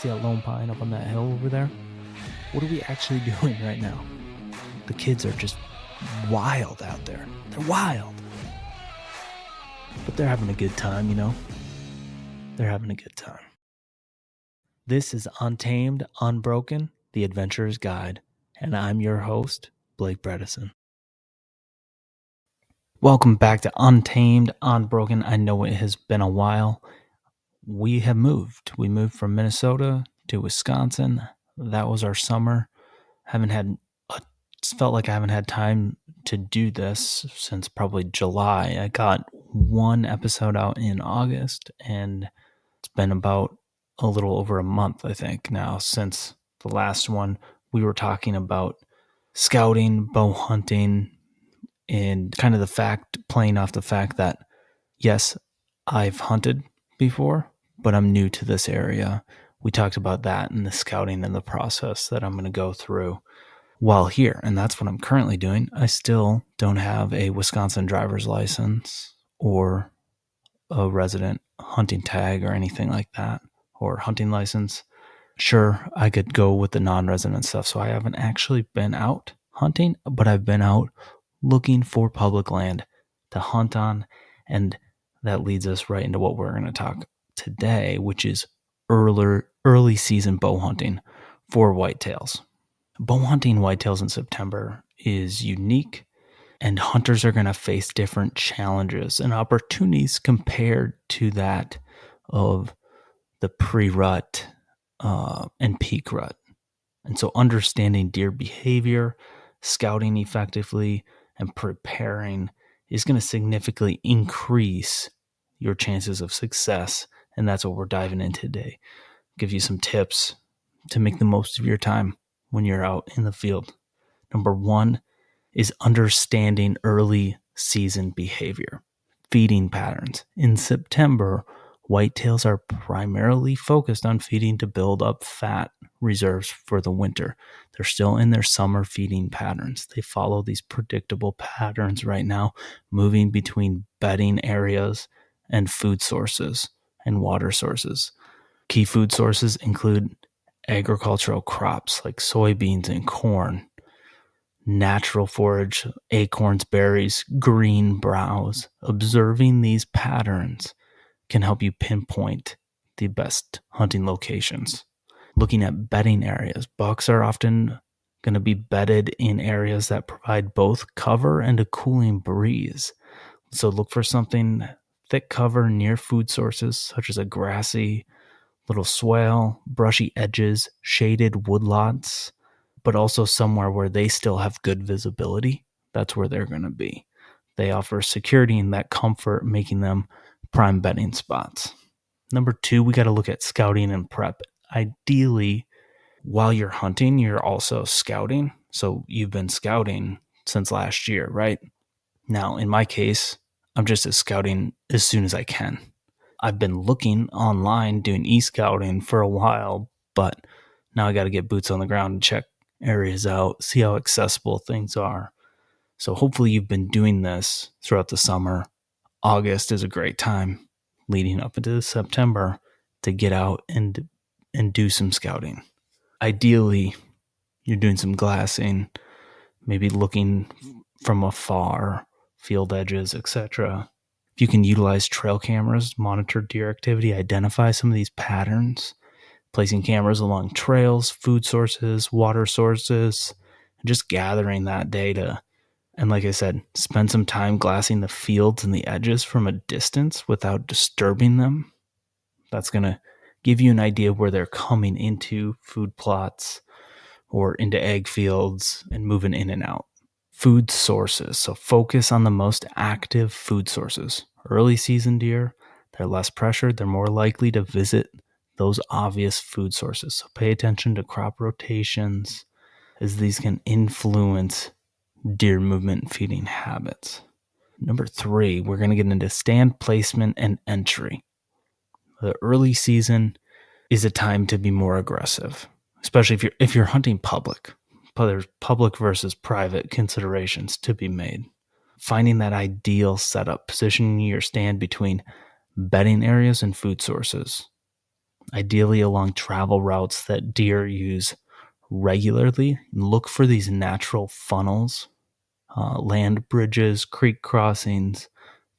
See that lone pine up on that hill over there? What are we actually doing right now? The kids are just wild out there. They're wild. But they're having a good time, you know? They're having a good time. This is Untamed, Unbroken, The Adventurer's Guide, and I'm your host, Blake Bredesen. Welcome back to Untamed, Unbroken. I know it has been a while. We have moved. We moved from Minnesota to Wisconsin. That was our summer. Felt like I haven't had time to do this since probably July. I got one episode out in August, and it's been about a little over a month, I think, now since the last one. We were talking about scouting, bow hunting, and kind of playing off the fact that, yes, I've hunted before, but I'm new to this area. We talked about that and the scouting and the process that I'm going to go through while here. And that's what I'm currently doing. I still don't have a Wisconsin driver's license or a resident hunting tag or anything like that, or hunting license. Sure, I could go with the non-resident stuff. So I haven't actually been out hunting, but I've been out looking for public land to hunt on. And that leads us right into what we're going to talk today, which is early season bow hunting for whitetails. Bow hunting whitetails in September is unique, and hunters are going to face different challenges and opportunities compared to that of the pre-rut and peak rut. And so understanding deer behavior, scouting effectively, and preparing is going to significantly increase your chances of success. And that's what we're diving in today. Give you some tips to make the most of your time when you're out in the field. Number one is understanding early season behavior, feeding patterns. In September, whitetails are primarily focused on feeding to build up fat reserves for the winter. They're still in their summer feeding patterns. They follow these predictable patterns right now, moving between bedding areas and food sources and water sources. Key food sources include agricultural crops like soybeans and corn, natural forage, acorns, berries, green browse. Observing these patterns can help you pinpoint the best hunting locations. Looking at bedding areas, bucks are often going to be bedded in areas that provide both cover and a cooling breeze. So look for something thick cover near food sources, such as a grassy little swale, brushy edges, shaded woodlots, but also somewhere where they still have good visibility. That's where they're going to be. They offer security and that comfort, making them prime bedding spots. Number two, we got to look at scouting and prep. Ideally, while you're hunting, you're also scouting. So you've been scouting since last year, right? Now, in my case, I'm just scouting as soon as I can. I've been looking online, doing e-scouting for a while, but now I got to get boots on the ground and check areas out, see how accessible things are. So hopefully you've been doing this throughout the summer. August is a great time leading up into September to get out and do some scouting. Ideally, you're doing some glassing, maybe looking from afar, field edges, etc. If you can utilize trail cameras, monitor deer activity, identify some of these patterns, placing cameras along trails, food sources, water sources, and just gathering that data. And like I said, spend some time glassing the fields and the edges from a distance without disturbing them. That's going to give you an idea where they're coming into food plots or into egg fields and moving in and out. Food sources. So focus on the most active food sources. Early season deer, they're less pressured. They're more likely to visit those obvious food sources. So pay attention to crop rotations, as these can influence deer movement and feeding habits. Number three, we're going to get into stand placement and entry. The early season is a time to be more aggressive, especially if you're hunting public. But there's public versus private considerations to be made. Finding that ideal setup, positioning your stand between bedding areas and food sources. ideally along travel routes that deer use regularly. Look for these natural funnels, land bridges, creek crossings,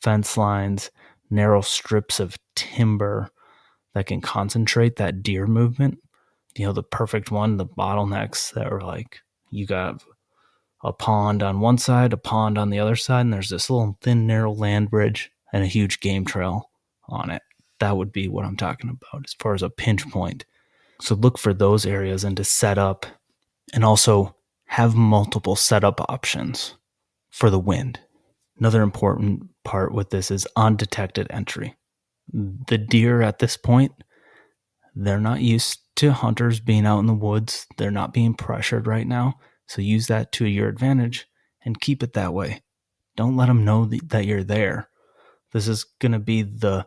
fence lines, narrow strips of timber that can concentrate that deer movement. The perfect one, the bottlenecks that are like, you got a pond on one side, a pond on the other side, and there's this little thin, narrow land bridge and a huge game trail on it. That would be what I'm talking about as far as a pinch point. So look for those areas and to set up, and also have multiple setup options for the wind. Another important part with this is undetected entry. The deer at this point, they're not used to hunters being out in the woods. They're not being pressured right now. So use that to your advantage and keep it that way. Don't let them know that you're there. This is going to be the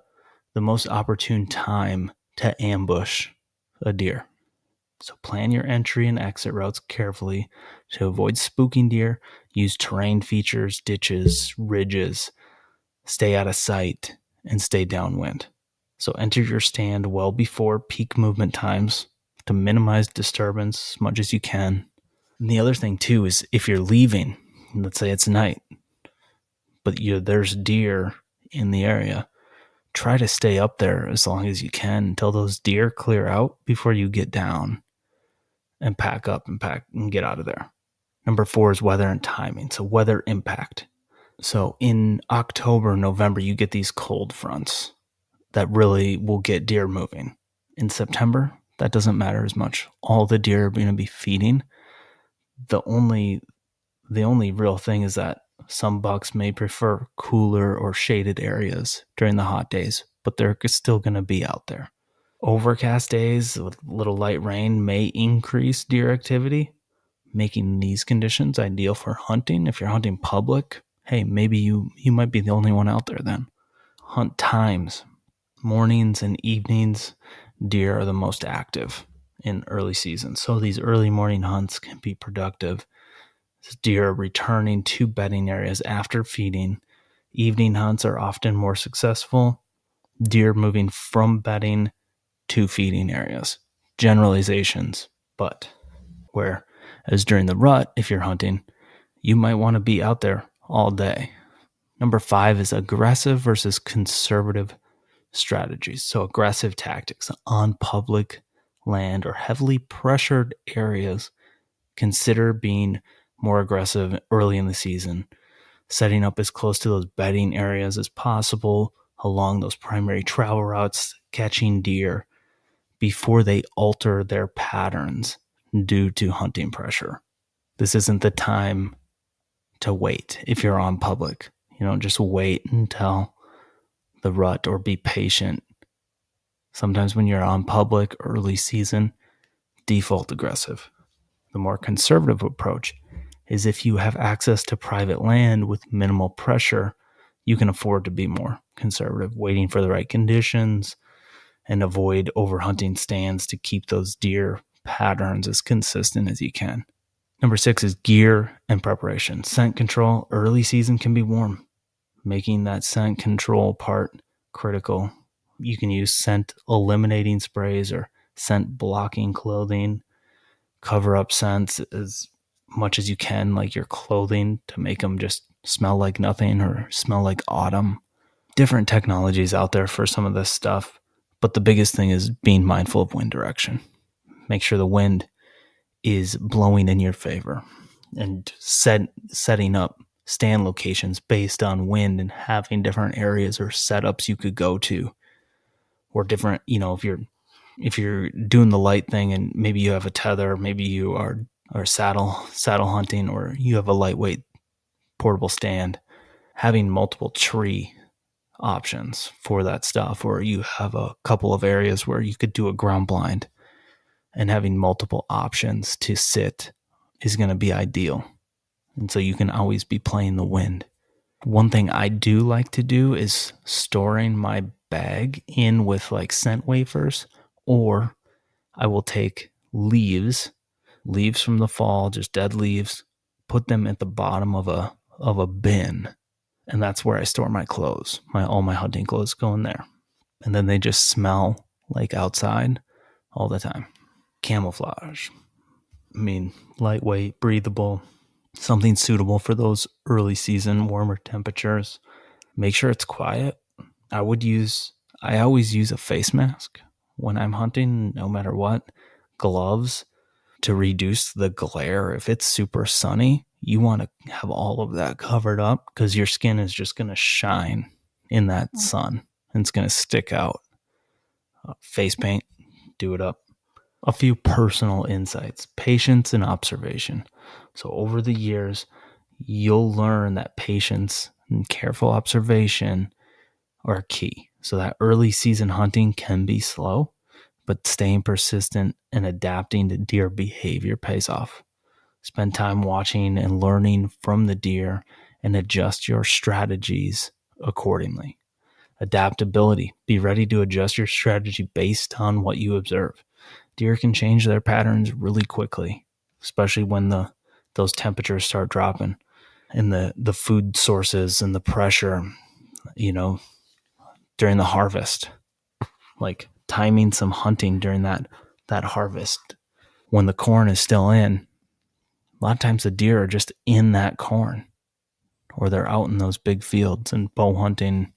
most opportune time to ambush a deer. So plan your entry and exit routes carefully to avoid spooking deer. Use terrain features, ditches, ridges. Stay out of sight and stay downwind. So enter your stand well before peak movement times to minimize disturbance as much as you can. And the other thing too is if you're leaving, let's say it's night, but there's deer in the area, try to stay up there as long as you can until those deer clear out before you get down and pack up and get out of there. Number 4 is weather and timing. So weather impact. So in October, November, you get these cold fronts that really will get deer moving. In September, that doesn't matter as much. All the deer are going to be feeding. The only real thing is that some bucks may prefer cooler or shaded areas during the hot days, but they're still going to be out there. Overcast days with little light rain may increase deer activity, making these conditions ideal for hunting. If you're hunting public, hey, maybe you might be the only one out there then. Hunt times. Mornings and evenings, deer are the most active in early season. So these early morning hunts can be productive. Deer are returning to bedding areas after feeding. Evening hunts are often more successful. Deer moving from bedding to feeding areas. Generalizations, but whereas during the rut, if you're hunting, you might want to be out there all day. Number 5 is aggressive versus conservative strategies. So aggressive tactics on public land or heavily pressured areas. Consider being more aggressive early in the season, setting up as close to those bedding areas as possible along those primary travel routes, catching deer before they alter their patterns due to hunting pressure. This isn't the time to wait if you're on public. Just wait until the rut or be patient. Sometimes when you're on public early season, default aggressive. The more conservative approach is if you have access to private land with minimal pressure, you can afford to be more conservative, waiting for the right conditions and avoid overhunting stands to keep those deer patterns as consistent as you can. Number 6 is gear and preparation. Scent control. Early season can be warm, making that scent control part critical. You can use scent eliminating sprays or scent blocking clothing. Cover up scents as much as you can, like your clothing, to make them just smell like nothing or smell like autumn. Different technologies out there for some of this stuff, but the biggest thing is being mindful of wind direction. Make sure the wind is blowing in your favor and setting up stand locations based on wind and having different areas or setups you could go to, or different, if you're doing the light thing and maybe you have a tether, maybe you are saddle hunting, or you have a lightweight portable stand, having multiple tree options for that stuff, or you have a couple of areas where you could do a ground blind, and having multiple options to sit is going to be ideal. And so you can always be playing the wind. One thing I do like to do is storing my bag in with like scent wafers, or I will take leaves from the fall, just dead leaves, put them at the bottom of a bin, and that's where I store my clothes. All my hunting clothes go in there, and then they just smell like outside all the time. Camouflage. I mean, lightweight, breathable, something suitable for those early season warmer temperatures. Make sure it's quiet. I always use a face mask when I'm hunting, no matter what. Gloves to reduce the glare. If it's super sunny, you want to have all of that covered up because your skin is just going to shine in that sun and it's going to stick out. Face paint, do it up. A few personal insights, patience and observation. So over the years, you'll learn that patience and careful observation are key. So that early season hunting can be slow, but staying persistent and adapting to deer behavior pays off. Spend time watching and learning from the deer and adjust your strategies accordingly. Adaptability. Be ready to adjust your strategy based on what you observe. Deer can change their patterns really quickly, especially when those temperatures start dropping and the food sources and the pressure, during the harvest. Like timing some hunting during that harvest when the corn is still in. A lot of times the deer are just in that corn or they're out in those big fields and bow hunting.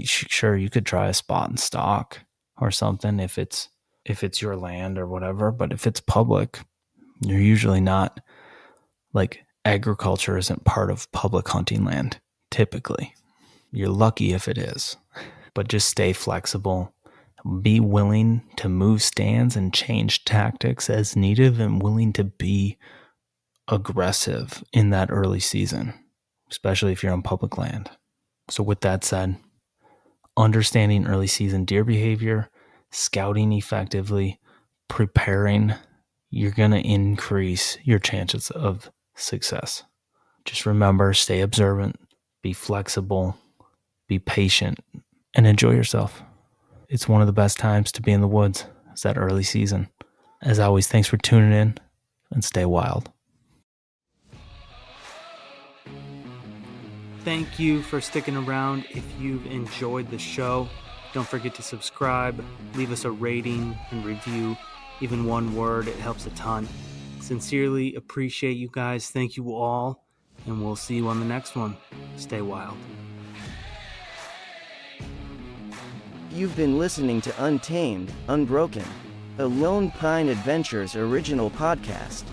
Sure, you could try a spot and stalk or something if it's your land or whatever, but if it's public, you're usually not, like, agriculture isn't part of public hunting land typically. You're lucky if it is, but just stay flexible. Be willing to move stands and change tactics as needed and willing to be aggressive in that early season, especially if you're on public land. So with that said, understanding early season deer behavior, scouting effectively, preparing, you're going to increase your chances of success. Just remember, stay observant, be flexible, be patient, and enjoy yourself. It's one of the best times to be in the woods. It's that early season. As always, thanks for tuning in and stay wild. Thank you for sticking around. If you've enjoyed the show, don't forget to subscribe, leave us a rating and review. Even one word, it helps a ton. Sincerely appreciate you guys. Thank you all, and we'll see you on the next one. Stay wild. You've been listening to Untamed, Unbroken, a Lone Pine Adventures original podcast.